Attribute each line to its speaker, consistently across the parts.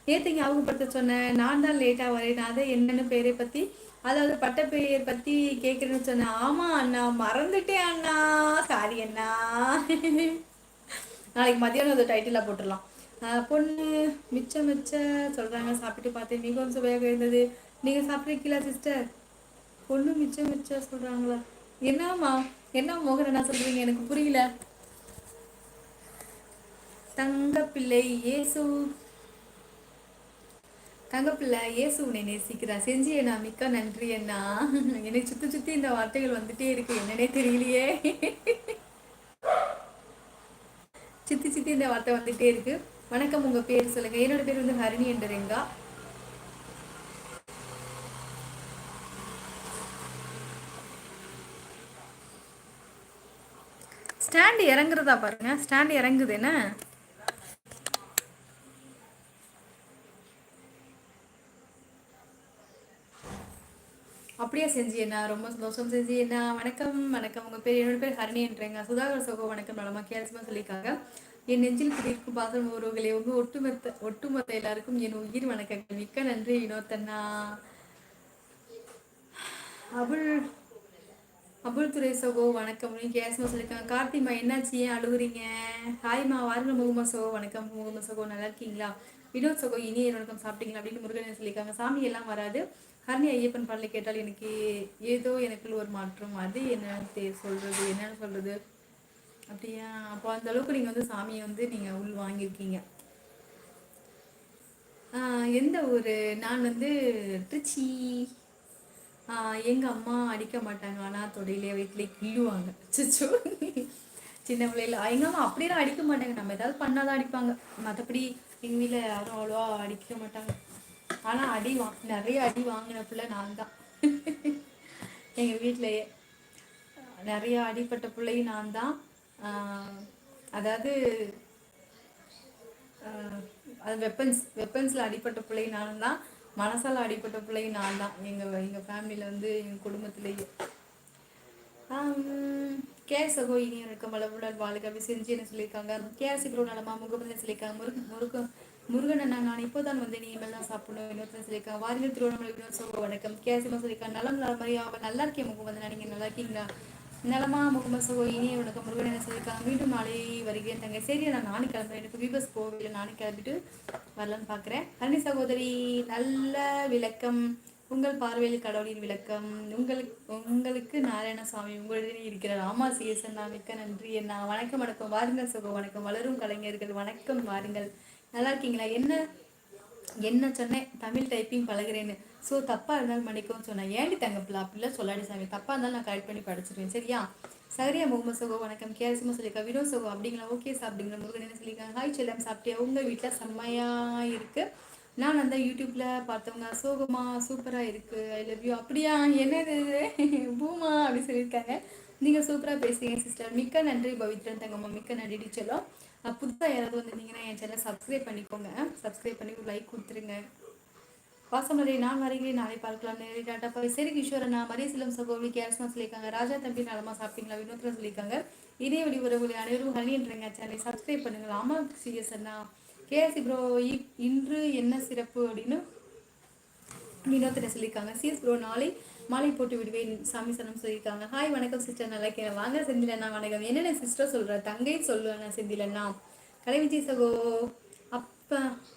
Speaker 1: நேற்று ஞாபகப்படுத்த சொன்னேன், நான் தான் லேட்டாக வரேன், நான் தான் என்னென்னு பேரை பற்றி, அதாவது பட்ட பெயர் பற்றி கேட்குறேன்னு சொன்னேன். ஆமாம் அண்ணா, மறந்துட்டேன் அண்ணா, சாரி அண்ணா. நாளைக்கு மதியானம் அந்த டைட்டிலாக போட்டுடலாம். பொண்ணு மிச்சம் மிச்ச சொல்கிறாங்க, சாப்பிட்டு பார்த்தேன், மிகவும் சுவையாக இருந்தது. நீங்கள் சாப்பிட்ருக்கீங்களா சிஸ்டர்? பொண்ணு மிச்சம் மிச்ச சொல்கிறாங்களா? என்னம்மா, என்ன மோகன் என்ன சொல்கிறீங்க, எனக்கு புரியல. தங்கப்பிள்ளை இயேசு, தங்கப்பிள்ளை இயேசு உன்னை நேசிக்கிறா செஞ்சு அண்ணா, மிக்க நன்றி அண்ணா. என்னை சுற்றி சுற்றி இந்த வார்த்தைகள் வந்துட்டே இருக்கு, என்னன்னே தெரியலையே. சுற்றி சுற்றி இந்த வார்த்தை வந்துட்டே இருக்கு. வணக்கம், உங்க பேர் சொல்லுங்க. என்னோட பேர் வந்து ஹரிணி என்றுங்க. ஸ்டாண்ட் இறங்குறதா பாருங்க, ஸ்டாண்ட் இறங்குது என்ன? அப்படியே செஞ்சு என்ன, ரொம்ப சந்தோஷம் செஞ்சு என்ன. வணக்கம் வணக்கம், உங்க பேர்? என்னோட பேர் ஹரிணி என்றேங்க. சுதாகர் சகோ வணக்கம், நலமா கேரசமா சொல்லியிருக்காங்க. என் நெஞ்சில் குடியிருக்கும் பாசம் உறவுகளே, உங்க ஒட்டுமொத்த எல்லாருக்கும் என் உயிர் வணக்கங்கள், மிக்க நன்றி வினோத்தண்ணா. அபுல் துரை சகோ வணக்கம், கேசமா சொல்லியிருக்காங்க. கார்த்திமா என்னாச்சு, ஏன் அழுகுறீங்க? ஹாய்மா, வாருங்க முகமா சகோ வணக்கம். முகமா சகோ நல்லா இருக்கீங்களா? வினோத் சகோ இனிய வணக்கம், சாப்பிட்டீங்களா அப்படின்னு முருகன் சொல்லியிருக்காங்க. சாமி எல்லாம் வராது, ஹர்னி ஐயப்பன் பாடலை கேட்டால் எனக்கு ஏதோ எனக்குள்ள ஒரு மாற்றம், அது என்னன்னு சொல்றது அப்படியா? அப்போ அந்த அளவுக்கு நீங்க வந்து சாமியை வந்து நீங்க உள் வாங்கியிருக்கீங்க. எந்த ஊர்? நான் வந்து திருச்சி. எங்கள் அம்மா அடிக்க மாட்டாங்க, ஆனால் தொடையிலே வயிற்றுலே கிள்ளுவாங்க. சிச்சோ, சின்ன பிள்ளைல எங்கள் அம்மா அப்படிலாம் அடிக்க மாட்டாங்க, நம்ம ஏதாவது பண்ணாதான் அடிப்பாங்க. மற்றபடி எங்கள் வீட்டில் யாரும் அவ்வளோவா அடிக்க மாட்டாங்க. ஆனால் நிறைய அடி வாங்கின பிள்ளை நான் தான். எங்கள் வீட்டிலையே நிறைய அடிப்பட்ட பிள்ளையும் நான் தான். அதாவது அது வெப்பன்ஸில் அடிப்பட்ட பிள்ளையும் நான் தான், மனசால அடிப்பட்ட பிள்ளையும் நான் தான். எங்கள் ஃபேமிலியில் வந்து எங்கள் குடும்பத்திலேயே. சகோ இனி இருக்க மலவுடன் வாழ்க்கை அப்படி செஞ்சு என்ன சொல்லியிருக்காங்க. சிக்ரோ நலமா முகமது சொல்லியிருக்காங்க. முருகன் நான் இப்போதான் வந்து நீ இமெல்லாம் சாப்பிடணும் இன்னொருத்தர் சொல்லியிருக்காங்க. வாரிகள் திருவண்ணாமலை வினோத் சகோ வணக்கம். சிக்ரோ சொல்லியிருக்காங்க. நலம் மாதிரி அவள் நல்லா இருக்கேன் முகமது, நீங்கள் நல்லா இருக்கீங்களா? நலமா முகமது சகோ இனிய வணக்கம். முருகன் என்ன சொல்லியிருக்காங்க. மீண்டும் நாளை வருகிறேன் தங்க. சரி, நான் நானும் கிளம்புறேன், எனக்கு விபஸ் போகல, நானும் கிளம்பிட்டு வரலான்னு பார்க்குறேன். ஹரணி சகோதரி நல்ல விளக்கம், உங்கள் பார்வையில் கடவுளின் விளக்கம், உங்களுக்கு நாராயணசாமி உங்களுடன் இருக்கிறார். ஆமா சிஎஸ்என், மிக்க நன்றி என்ன. வணக்கம் வணக்கம், வாருங்கள் சகோ வணக்கம். வளரும் கலைஞர்கள் வணக்கம், வாருங்கள். நல்லா இருக்கீங்களா? என்ன சொன்னேன், தமிழ் டைப்பிங் பழகிறேன்னு. ஸோ தப்பாக இருந்தாலும் மன்னிக்கவும் சொன்னேன். ஏண்டி தங்கப்பில் அப்படிலாம் சொல்லாடி சாமி, தப்பாக இருந்தாலும் நான் கரெக்ட் பண்ணி படிச்சிருவேன் சரியா? சரியா முகமது சகோ வணக்கம். கேரசிமா சொல்லியிருக்கா. வினோத் சகோ அப்படிங்களா? ஓகே சாப்பிடுங்களா? முருகன் என்ன சொல்லியிருக்காங்க. ஹாய் செல்லம், சாப்பிட்டியா? உங்கள் வீட்டில் செம்மையாக இருக்குது, நான் அந்த யூடியூப்பில் பார்த்தவங்க சோகமா சூப்பராக இருக்குது, ஐ லவ் யூ. அப்படியா, என்னது பூமா அப்படி சொல்லியிருக்காங்க. நீங்கள் சூப்பராக பேசுகிறீங்க சிஸ்டர், மிக்க நன்றி பவித்ரன் தங்கம்மா, மிக்க நன்றி டீச்சர்லாம். புதுசாக யாராவது வந்திருந்தீங்கன்னா என் சேனலை சப்ஸ்கிரைப் பண்ணிக்கோங்க, சப்ஸ்கிரைப் பண்ணி ஒரு லைக் கொடுத்துருங்க. பாசமலை நான் வருகிறேன், நாளை பார்க்கலாம். நேரடி டாட்டா பாய். சரி கிஷோரண்ணா, மரியசிலம் சகோதரி கேரஸ்மா சொல்லியிருக்காங்க. ராஜா தம்பி நலமா சாப்பிட்டீங்களா? வினோத்ரா சொல்லியிருக்காங்க. இதே வழி உறவுகளை அனைவரும் ஹனின்றங்க சேனலை சப்ஸ்கிரைப் பண்ணுங்கள். ஆமா சிஎஸ் அண்ணா. கேஎஸ்சி ப்ரோ இன்று என்ன சிறப்பு அப்படின்னு வினோத்திர சொல்லியிருக்காங்க. சிஎஸ் ப்ரோ நாளை மாலை போட்டு விடுவேன் சாமி சனம் சொல்லியிருக்காங்க. ஹாய் வணக்கம் சிஸ்டர், நல்லா இருக்கேன். வாங்க செந்திலண்ணா வணக்கம். என்னென்ன சிஸ்டர் சொல்கிற, தங்கை சொல்லுவேண்ணா செந்திலண்ணா. கலைவிஜி சகோ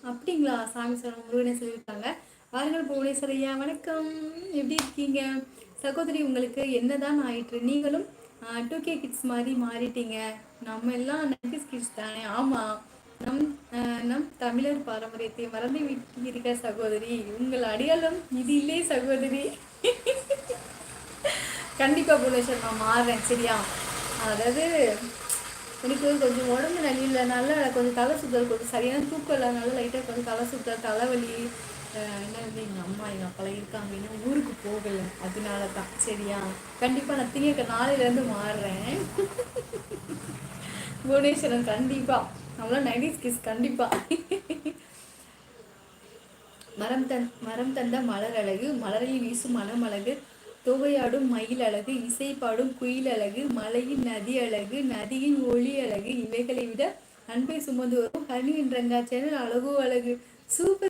Speaker 1: அப்படிங்களா? சாமி சனம் முருகனை சொல்லியிருக்காங்க. வாருங்கள் புவனேஸ்வரையா வணக்கம், எப்படி இருக்கீங்க சகோதரி? உங்களுக்கு என்னதான் ஆயிற்று, நீங்களும் 2K கிட்ஸ் மாதிரி மாறிட்டீங்க. நம்ம எல்லாம் 90s கிட்ஸ் தானே. ஆமாம், நம் தமிழர் பாரம்பரியத்தை மறந்து விட்டீங்க சகோதரி, உங்கள் அடையாளம் இது இல்லை சகோதரி. கண்டிப்பா புவனேஸ்வர் நான் மாறுறேன் சரியா? அதாவது எனக்கு கொஞ்சம் உடம்பு நல்ல கொஞ்சம் தலை சுத்தல், கொஞ்சம் சரியான தூக்கம் இல்லாதனால லைட்டாக கொஞ்சம் தலை சுத்தல், தலைவலி. என்ன எங்கள் அம்மா எங்கள் அப்பாலாம் இருக்காங்க, இன்னும் ஊருக்கு போகலை, அதனால தான் சரியா? கண்டிப்பாக நான் நாளையிலேருந்து மாறுறேன். புவனேஸ்வரன் கண்டிப்பாக, நம்மளாம் 90s கிட்ஸ் கண்டிப்பாக. மரம் தந்த மலர் அழகு, மலரில் வீசும் மனம் அழகு, தொகையாடும் மயில் அழகு, இசைப்பாடும் குயில் அழகு, மலையின் நதி அழகு, நதியின் ஒளி அழகு, இவைகளை விட அன்பை சுமந்து வரும் ஹனி என்றங்க சேனல் அழகோ அழகு. சூப்பர்.